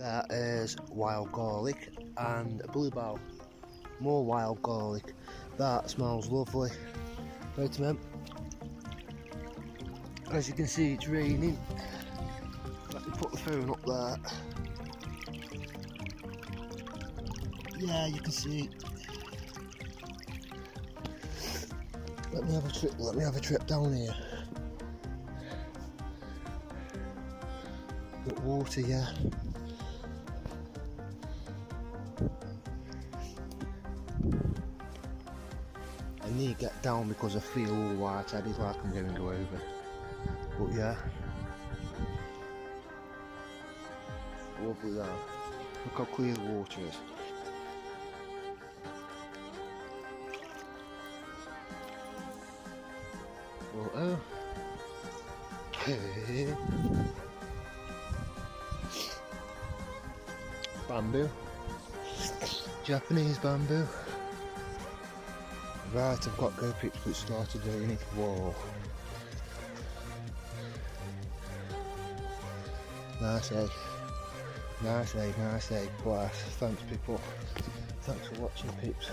There is wild garlic and bluebell. More wild garlic. That smells lovely. Wait a minute. As you can see, it's raining. Let me put the phone up there. Yeah, you can see. Let me have a trip down here. Got water, yeah. I need to get down because I feel all white-headed like I'm going to go over. But yeah. Lovely there. Look how clear the water is. Oh. Hey. Bamboo. Japanese bamboo. Right, I've got go pics, but it started raining. Whoa. Nice day. Nice day, nice day. Class. Thanks people. Thanks for watching peeps.